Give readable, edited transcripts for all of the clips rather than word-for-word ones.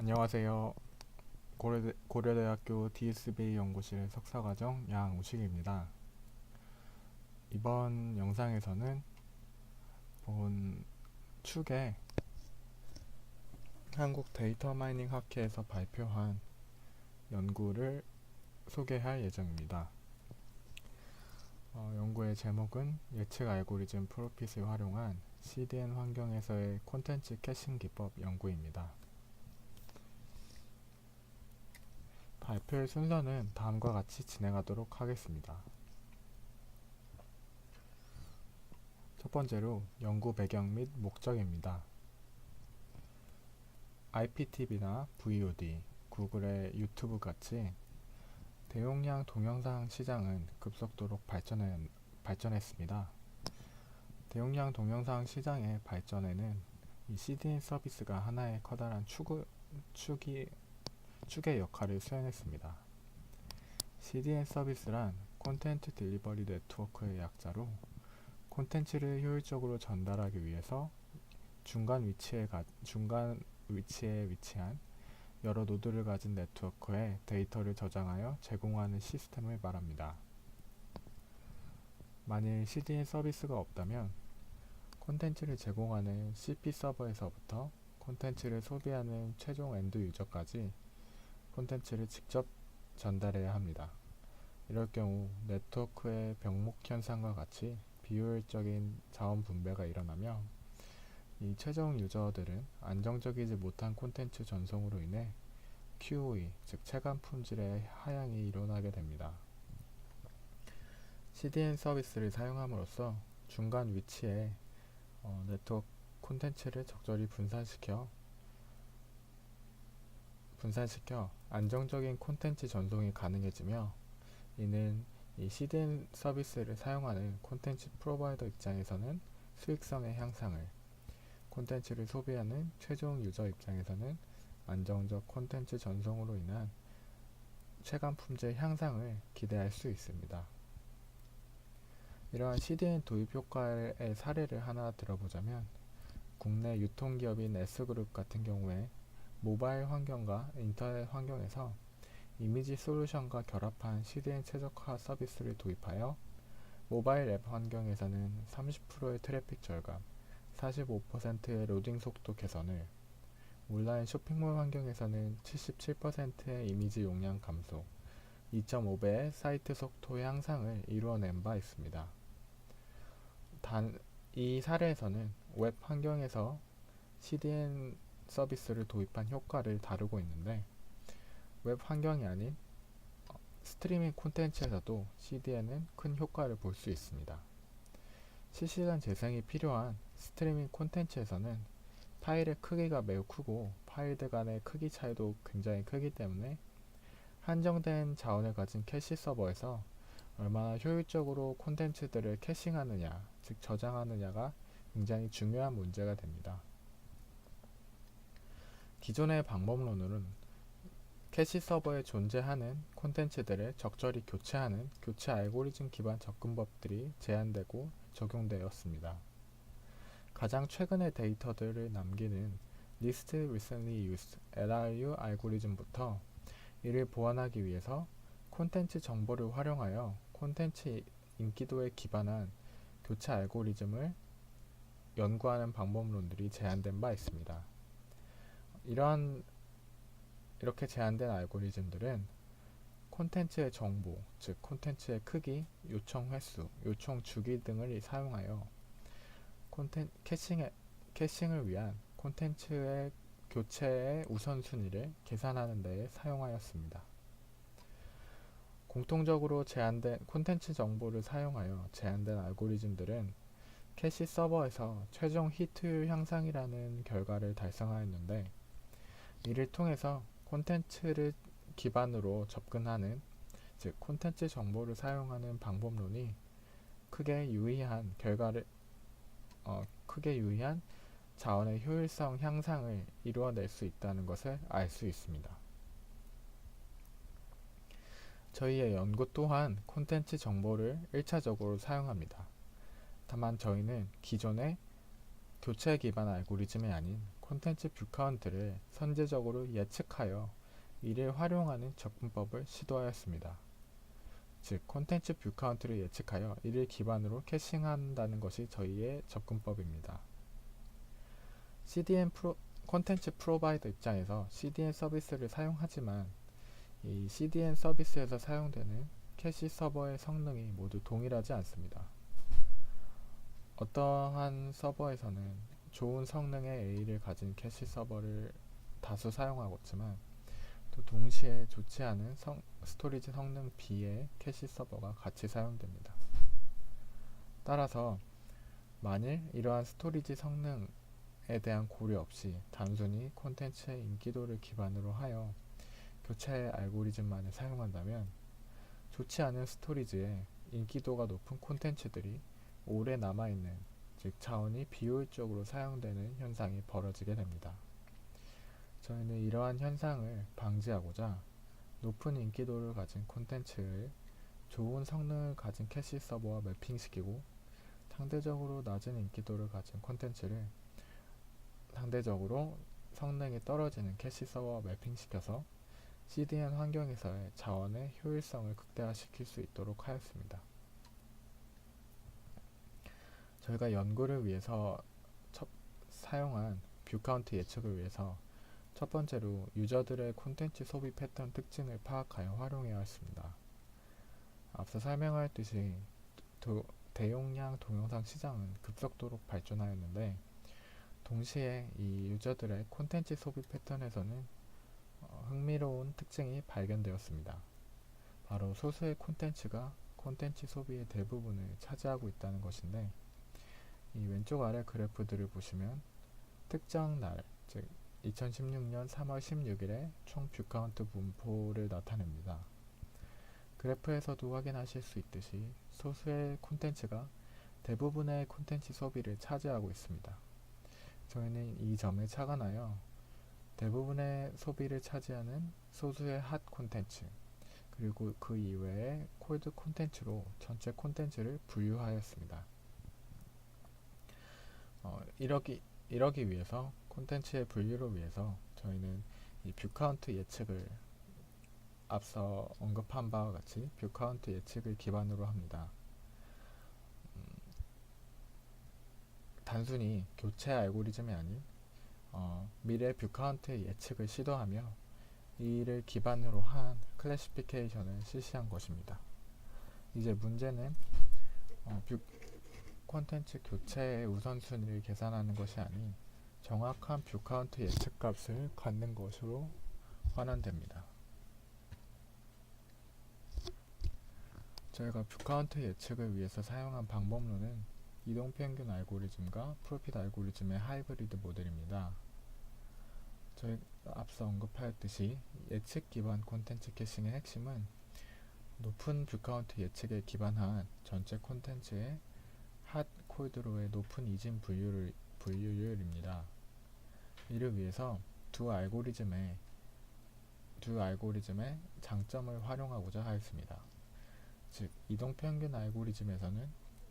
안녕하세요. 고려대학교 DSBA 연구실 석사과정 양우식입니다. 이번 영상에서는 본 축에 한국 데이터 마이닝 학회에서 발표한 연구를 소개할 예정입니다. 연구의 제목은 예측 알고리즘 프로핏을 활용한 CDN 환경에서의 콘텐츠 캐싱 기법 연구입니다. 발표의 순서는 다음과 같이 진행하도록 하겠습니다. 첫 번째로 연구 배경 및 목적입니다. IPTV나 VOD, 구글의 유튜브 같이 대용량 동영상 시장은 급속도로 발전했습니다. 대용량 동영상 시장의 발전에는 이 CDN 서비스가 하나의 커다란 축의 역할을 수행했습니다. CDN 서비스란 콘텐츠 딜리버리 네트워크의 약자로 콘텐츠를 효율적으로 전달하기 위해서 중간 위치에 위치한 여러 노드를 가진 네트워크에 데이터를 저장하여 제공하는 시스템을 말합니다. 만일 CDN 서비스가 없다면 콘텐츠를 제공하는 CP 서버에서부터 콘텐츠를 소비하는 최종 엔드 유저까지 콘텐츠를 직접 전달해야 합니다. 이럴 경우 네트워크의 병목 현상과 같이 비효율적인 자원 분배가 일어나며 이 최종 유저들은 안정적이지 못한 콘텐츠 전송으로 인해 QoE, 즉 체감 품질의 하향이 일어나게 됩니다. CDN 서비스를 사용함으로써 중간 위치에 네트워크 콘텐츠를 적절히 분산시켜 안정적인 콘텐츠 전송이 가능해지며 이는 이 CDN 서비스를 사용하는 콘텐츠 프로바이더 입장에서는 수익성의 향상을, 콘텐츠를 소비하는 최종 유저 입장에서는 안정적 콘텐츠 전송으로 인한 체감 품질 향상을 기대할 수 있습니다. 이러한 CDN 도입 효과의 사례를 하나 들어보자면 국내 유통기업인 S그룹 같은 경우에 모바일 환경과 인터넷 환경에서 이미지 솔루션과 결합한 CDN 최적화 서비스를 도입하여 모바일 앱 환경에서는 30%의 트래픽 절감, 45%의 로딩 속도 개선을, 온라인 쇼핑몰 환경에서는 77%의 이미지 용량 감소, 2.5배의 사이트 속도 향상을 이루어낸 바 있습니다. 단 이 사례에서는 웹 환경에서 CDN 서비스를 도입한 효과를 다루고 있는데 웹 환경이 아닌 스트리밍 콘텐츠에서도 CDN은 큰 효과를 볼 수 있습니다. 실시간 재생이 필요한 스트리밍 콘텐츠에서는 파일의 크기가 매우 크고 파일들 간의 크기 차이도 굉장히 크기 때문에 한정된 자원을 가진 캐시 서버에서 얼마나 효율적으로 콘텐츠들을 캐싱하느냐, 즉 저장하느냐가 굉장히 중요한 문제가 됩니다. 기존의 방법론으로는 캐시 서버에 존재하는 콘텐츠들을 적절히 교체하는 교체 알고리즘 기반 접근법들이 제한되고 적용되었습니다. 가장 최근의 데이터들을 남기는 Least Recently Used LRU 알고리즘부터 이를 보완하기 위해서 콘텐츠 정보를 활용하여 콘텐츠 인기도에 기반한 교체 알고리즘을 연구하는 방법론들이 제안된 바 있습니다. 이렇게 제안된 알고리즘들은 콘텐츠의 정보, 즉 콘텐츠의 크기, 요청 횟수, 요청 주기 등을 사용하여 캐싱을 위한 콘텐츠의 교체의 우선순위를 계산하는 데 사용하였습니다. 공통적으로 제한된 콘텐츠 정보를 사용하여 제한된 알고리즘들은 캐시 서버에서 최종 히트율 향상이라는 결과를 달성하였는데 이를 통해서 콘텐츠를 기반으로 접근하는, 즉 콘텐츠 정보를 사용하는 방법론이 크게 유의한 자원의 효율성 향상을 이루어낼 수 있다는 것을 알 수 있습니다. 저희의 연구 또한 콘텐츠 정보를 1차적으로 사용합니다. 다만 저희는 기존의 교체 기반 알고리즘이 아닌 콘텐츠 뷰 카운트를 선제적으로 예측하여 이를 활용하는 접근법을 시도하였습니다. 즉, 콘텐츠 뷰 카운트를 예측하여 이를 기반으로 캐싱한다는 것이 저희의 접근법입니다. 콘텐츠 프로바이더 입장에서 CDN 서비스를 사용하지만 이 CDN 서비스에서 사용되는 캐시 서버의 성능이 모두 동일하지 않습니다. 어떠한 서버에서는 좋은 성능의 A를 가진 캐시 서버를 다수 사용하고 있지만 또 동시에 좋지 않은 스토리지 성능 B의 캐시 서버가 같이 사용됩니다. 따라서 만일 이러한 스토리지 성능에 대한 고려 없이 단순히 콘텐츠의 인기도를 기반으로 하여 교체 알고리즘만을 사용한다면 좋지 않은 스토리지에 인기도가 높은 콘텐츠들이 오래 남아있는, 즉 자원이 비효율적으로 사용되는 현상이 벌어지게 됩니다. 저희는 이러한 현상을 방지하고자 높은 인기도를 가진 콘텐츠를 좋은 성능을 가진 캐시 서버와 매핑시키고 상대적으로 낮은 인기도를 가진 콘텐츠를 상대적으로 성능이 떨어지는 캐시 서버와 매핑시켜서 CDN 환경에서의 자원의 효율성을 극대화시킬 수 있도록 하였습니다. 저희가 연구를 위해서 사용한 뷰 카운트 예측을 위해서 첫 번째로 유저들의 콘텐츠 소비 패턴 특징을 파악하여 활용해야 했습니다. 앞서 설명하였듯이 대용량 동영상 시장은 급속도로 발전하였는데 동시에 이 유저들의 콘텐츠 소비 패턴에서는 흥미로운 특징이 발견되었습니다. 바로 소수의 콘텐츠가 콘텐츠 소비의 대부분을 차지하고 있다는 것인데 이 왼쪽 아래 그래프들을 보시면 특정 날, 즉 2016년 3월 16일의 총 뷰 카운트 분포를 나타냅니다. 그래프에서도 확인하실 수 있듯이 소수의 콘텐츠가 대부분의 콘텐츠 소비를 차지하고 있습니다. 저희는 이 점에 착안하여 대부분의 소비를 차지하는 소수의 핫 콘텐츠 그리고 그 이외의 콜드 콘텐츠로 전체 콘텐츠를 분류하였습니다. 이러기 위해서 콘텐츠의 분류를 위해서 저희는 이 뷰 카운트 예측을 앞서 언급한 바와 같이 뷰 카운트 예측을 기반으로 합니다. 단순히 교체 알고리즘이 아닌 미래 뷰 카운트 예측을 시도하며 이를 기반으로 한 클래시피케이션을 실시한 것입니다. 이제 문제는 뷰 콘텐츠 교체의 우선순위를 계산하는 것이 아닌 정확한 뷰 카운트 예측 값을 갖는 것으로 환원됩니다. 저희가 뷰 카운트 예측을 위해서 사용한 방법론은 이동평균 알고리즘과 프로핏 알고리즘의 하이브리드 모델입니다. 저희가 앞서 언급하였듯이 예측 기반 콘텐츠 캐싱의 핵심은 높은 뷰 카운트 예측에 기반한 전체 콘텐츠의 핫, 콜드로의 높은 이진 분류율입니다. 이를 위해서 두 알고리즘의 장점을 활용하고자 하였습니다. 즉, 이동평균 알고리즘에서는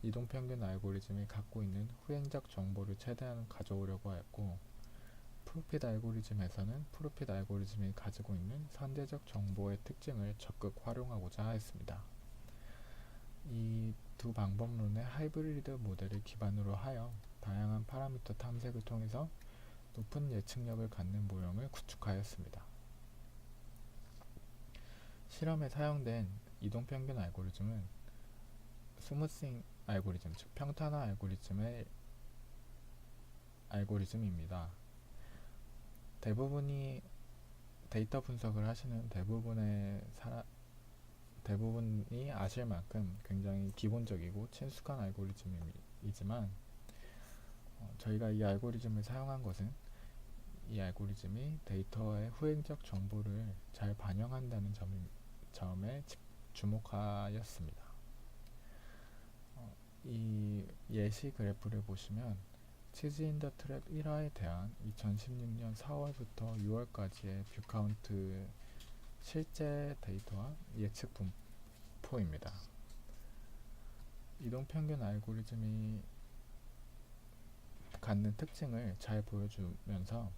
이동평균 알고리즘이 갖고 있는 후행적 정보를 최대한 가져오려고 하였고 프로핏 알고리즘에서는 프로핏 알고리즘이 가지고 있는 선제적 정보의 특징을 적극 활용하고자 하였습니다. 이 두 방법론의 하이브리드 모델을 기반으로 하여 다양한 파라미터 탐색을 통해서 높은 예측력을 갖는 모형을 구축하였습니다. 실험에 사용된 이동평균 알고리즘은 스무싱 알고리즘, 즉 평탄화 알고리즘입니다. 대부분이 데이터 분석을 하시는 대부분이 아실 만큼 굉장히 기본적이고 친숙한 알고리즘이지만 저희가 이 알고리즘을 사용한 것은 이 알고리즘이 데이터의 후행적 정보를 잘 반영한다는 점에 주목하였습니다. 이 예시 그래프를 보시면 치즈 인 더 트랩 1화에 대한 2016년 4월부터 6월까지의 뷰 카운트 실제 데이터와 예측 분포입니다. 이동평균 알고리즘이 갖는 특징을 잘 보여주면서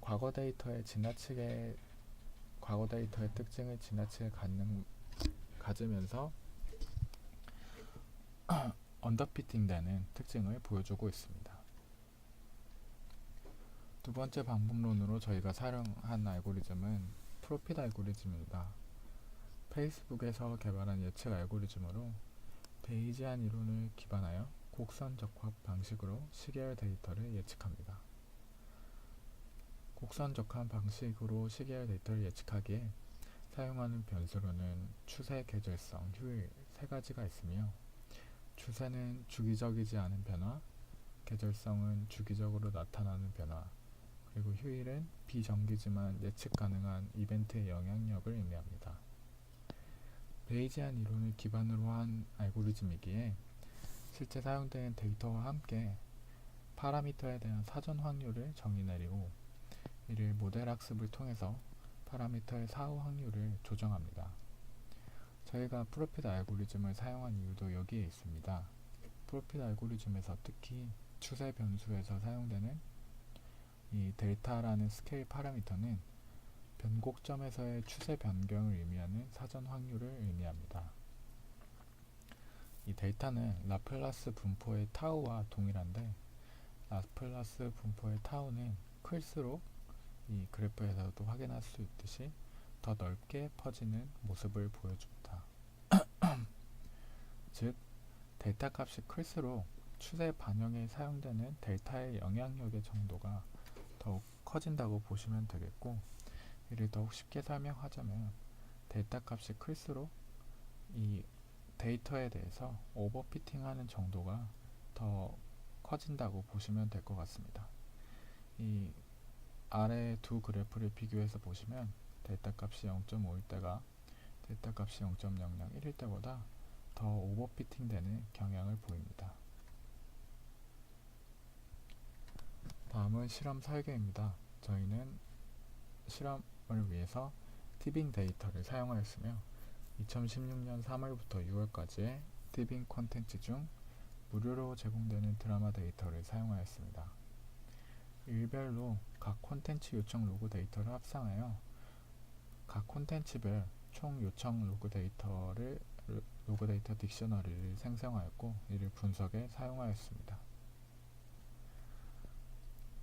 과거 데이터의 특징을 지나치게 가지면서 언더피팅되는 특징을 보여주고 있습니다. 두 번째 방법론으로 저희가 사용한 알고리즘은 프로핏 알고리즘입니다. 페이스북에서 개발한 예측 알고리즘으로 베이지안 이론을 기반하여 곡선 적합 방식으로 시계열 데이터를 예측합니다. 곡선 적합 방식으로 시계열 데이터를 예측하기에 사용하는 변수로는 추세, 계절성, 휴일 세 가지가 있으며, 추세는 주기적이지 않은 변화, 계절성은 주기적으로 나타나는 변화, 그리고 휴일은 비정기지만 예측 가능한 이벤트의 영향력을 의미합니다. 베이지안 이론을 기반으로 한 알고리즘이기에 실제 사용되는 데이터와 함께 파라미터에 대한 사전 확률을 정의 내리고, 이를 모델 학습을 통해서 파라미터의 사후 확률을 조정합니다. 저희가 프로핏 알고리즘을 사용한 이유도 여기에 있습니다. 프로핏 알고리즘에서 특히 추세 변수에서 사용되는 이 델타라는 스케일 파라미터는 변곡점에서의 추세 변경을 의미하는 사전 확률을 의미합니다. 이 델타는 라플라스 분포의 타우와 동일한데, 라플라스 분포의 타우는 클수록 이 그래프에서도 확인할 수 있듯이 더 넓게 퍼지는 모습을 보여줍니다. 즉, 델타 값이 클수록 추세 반영에 사용되는 델타의 영향력의 정도가 더욱 커진다고 보시면 되겠고, 이를 더욱 쉽게 설명하자면 델타 값이 클수록 이 데이터에 대해서 오버피팅하는 정도가 더 커진다고 보시면 될 것 같습니다. 이 아래 두 그래프를 비교해서 보시면 델타 값이 0.5일 때가 델타 값이 0.001일 때보다 더 오버피팅 되는 경향을 보입니다. 다음은 실험 설계입니다. 저희는 실험을 위해서 티빙 데이터를 사용하였으며 2016년 3월부터 6월까지의 티빙 콘텐츠 중 무료로 제공되는 드라마 데이터를 사용하였습니다. 일별로 각 콘텐츠 요청 로그 데이터를 합성하여 각 콘텐츠별 총 요청 로그 데이터 딕셔너리를 생성하였고, 이를 분석에 사용하였습니다.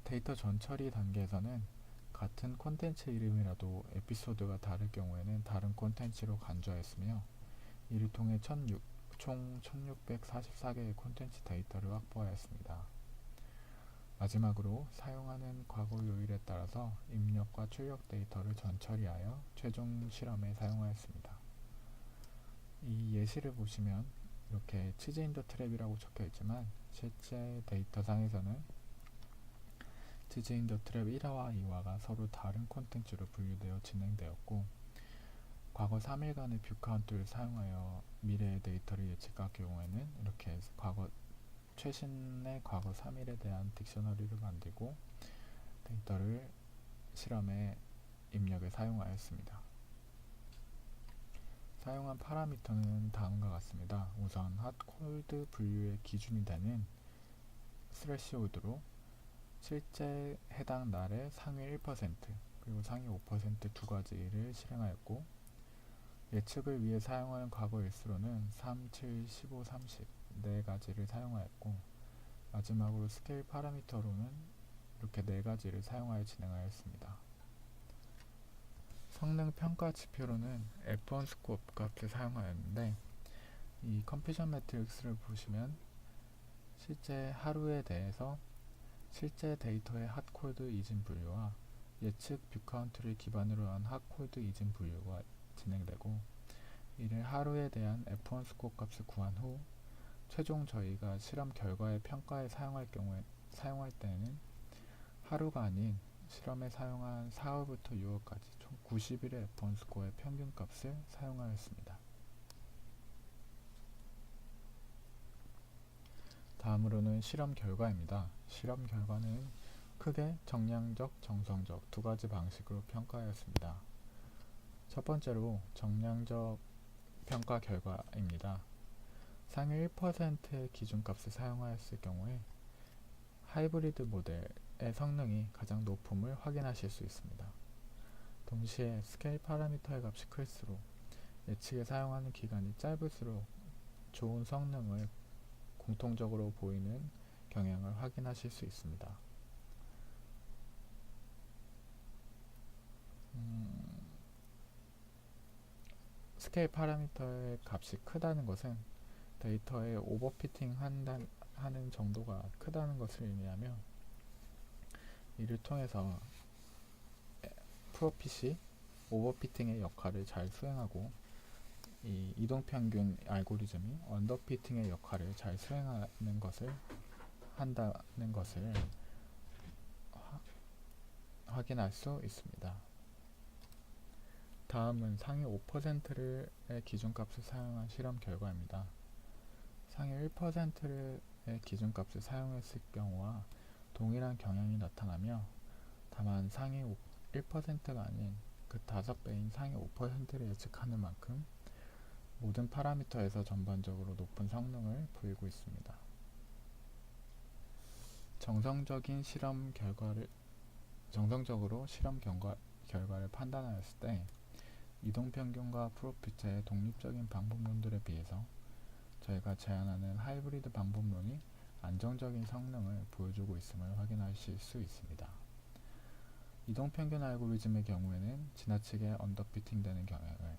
데이터 전처리 단계에서는 같은 콘텐츠 이름이라도 에피소드가 다를 경우에는 다른 콘텐츠로 간주하였으며, 이를 통해 총 1644개의 콘텐츠 데이터를 확보하였습니다. 마지막으로 사용하는 과거 요일에 따라서 입력과 출력 데이터를 전처리하여 최종 실험에 사용하였습니다. 이 예시를 보시면 이렇게 치즈 인 더 트랩이라고 적혀 있지만, 실제 데이터상에서는 치즈 인 더 트랩 1화와 2화가 서로 다른 콘텐츠로 분류되어 진행되었고, 과거 3일간의 뷰 카운트를 사용하여 미래의 데이터를 예측할 경우에는 이렇게 최신의 과거 3일에 대한 딕셔너리를 만들고 데이터를 실험에 입력에 사용하였습니다. 사용한 파라미터는 다음과 같습니다. 우선 핫, 콜드 분류의 기준이 되는 스레시홀드로 실제 해당 날의 상위 1% 그리고 상위 5% 두 가지를 실행하였고, 예측을 위해 사용하는 과거 일수로는 3, 7, 15, 30 네 가지를 사용하였고, 마지막으로 스케일 파라미터로는 이렇게 네 가지를 사용하여 진행하였습니다. 성능 평가 지표로는 F1 스코어 값을 사용하였는데, 이 컴퓨전 매트릭스를 보시면 실제 하루에 대해서 실제 데이터의 핫콜드 이진 분류와 예측 뷰 카운트를 기반으로 한 핫콜드 이진 분류가 진행되고, 이를 하루에 대한 F1 스코어 값을 구한 후 최종 저희가 실험 결과의 평가에 사용할 때는 하루가 아닌 실험에 사용한 4월부터 6월까지 총 90일의 F1 스코어의 평균 값을 사용하였습니다. 다음으로는 실험 결과입니다. 실험 결과는 크게 정량적, 정성적 두 가지 방식으로 평가하였습니다. 첫 번째로 정량적 평가 결과입니다. 상위 1%의 기준값을 사용하였을 경우에 하이브리드 모델의 성능이 가장 높음을 확인하실 수 있습니다. 동시에 스케일 파라미터의 값이 클수록 예측에 사용하는 기간이 짧을수록 좋은 성능을 공통적으로 보이는 경향을 확인하실 수 있습니다. 스케일 파라미터의 값이 크다는 것은 데이터에 오버피팅 하는 정도가 크다는 것을 의미하며, 이를 통해서 프로핏이 오버피팅의 역할을 잘 수행하고 이 이동평균 알고리즘이 언더피팅의 역할을 잘 수행하는 것을 한다는 것을 확인할 수 있습니다. 다음은 상위 5%의 기준값을 사용한 실험 결과입니다. 상위 1%의 기준값을 사용했을 경우와 동일한 경향이 나타나며, 다만 상위 1%가 아닌 그 5배인 상위 5%를 예측하는 만큼 모든 파라미터에서 전반적으로 높은 성능을 보이고 있습니다. 정성적으로 실험 결과를 판단하였을 때 이동평균과 프로피트의 독립적인 방법론들에 비해서 저희가 제안하는 하이브리드 방법론이 안정적인 성능을 보여주고 있음을 확인하실 수 있습니다. 이동평균 알고리즘의 경우에는 지나치게 언더피팅 되는 경향을,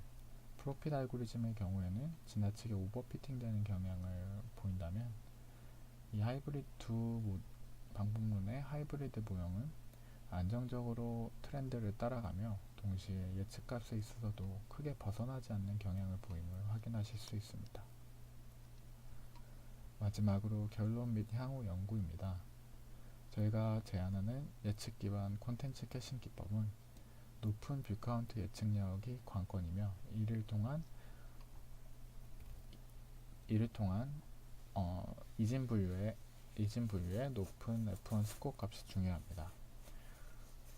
프로핏 알고리즘의 경우에는 지나치게 오버피팅 되는 경향을 보인다면, 이 하이브리드 두 방법론의 하이브리드 모형은 안정적으로 트렌드를 따라가며 동시에 예측값에 있어서도 크게 벗어나지 않는 경향을 보임을 확인하실 수 있습니다. 마지막으로 결론 및 향후 연구입니다. 저희가 제안하는 예측 기반 콘텐츠 캐싱 기법은 높은 뷰카운트 예측력이 관건이며, 이를 통한 이진 분류의 높은 F1 스코어 값이 중요합니다.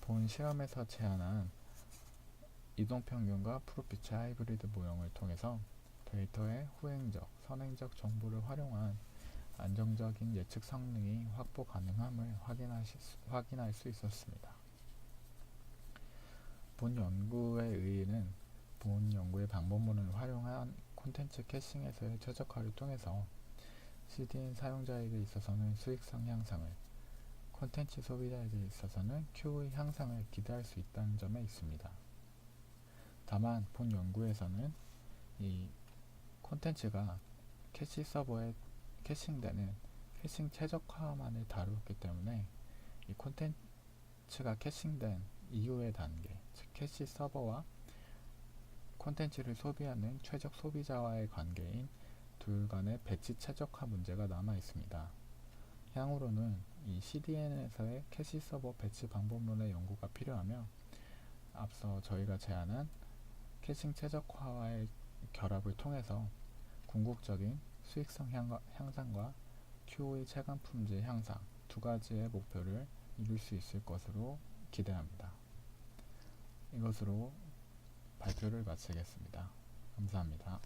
본 시험에서 제안한 이동평균과 프로피트 하이브리드 모형을 통해서 데이터의 후행적, 선행적 정보를 활용한 안정적인 예측 성능이 확보 가능함을 확인할 수 있었습니다. 본 연구의 의의는 본 연구의 방법론을 활용한 콘텐츠 캐싱에서의 최적화를 통해서 CDN 사용자에게 있어서는 수익성 향상을, 콘텐츠 소비자에게 있어서는 Q의 향상을 기대할 수 있다는 점에 있습니다. 다만 본 연구에서는 이 콘텐츠가 캐시 서버에 캐싱되는 캐싱 최적화만을 다루었기 때문에 이 콘텐츠가 캐싱된 이후의 단계, 즉 캐시 서버와 콘텐츠를 소비하는 최적 소비자와의 관계인 둘 간의 배치 최적화 문제가 남아 있습니다. 향후로는 이 CDN에서의 캐시 서버 배치 방법론의 연구가 필요하며, 앞서 저희가 제안한 캐싱 최적화와의 결합을 통해서 궁극적인 수익성 향상과 Qo의 체감 품질 향상 두 가지의 목표를 이룰 수 있을 것으로 기대합니다. 이것으로 발표를 마치겠습니다. 감사합니다.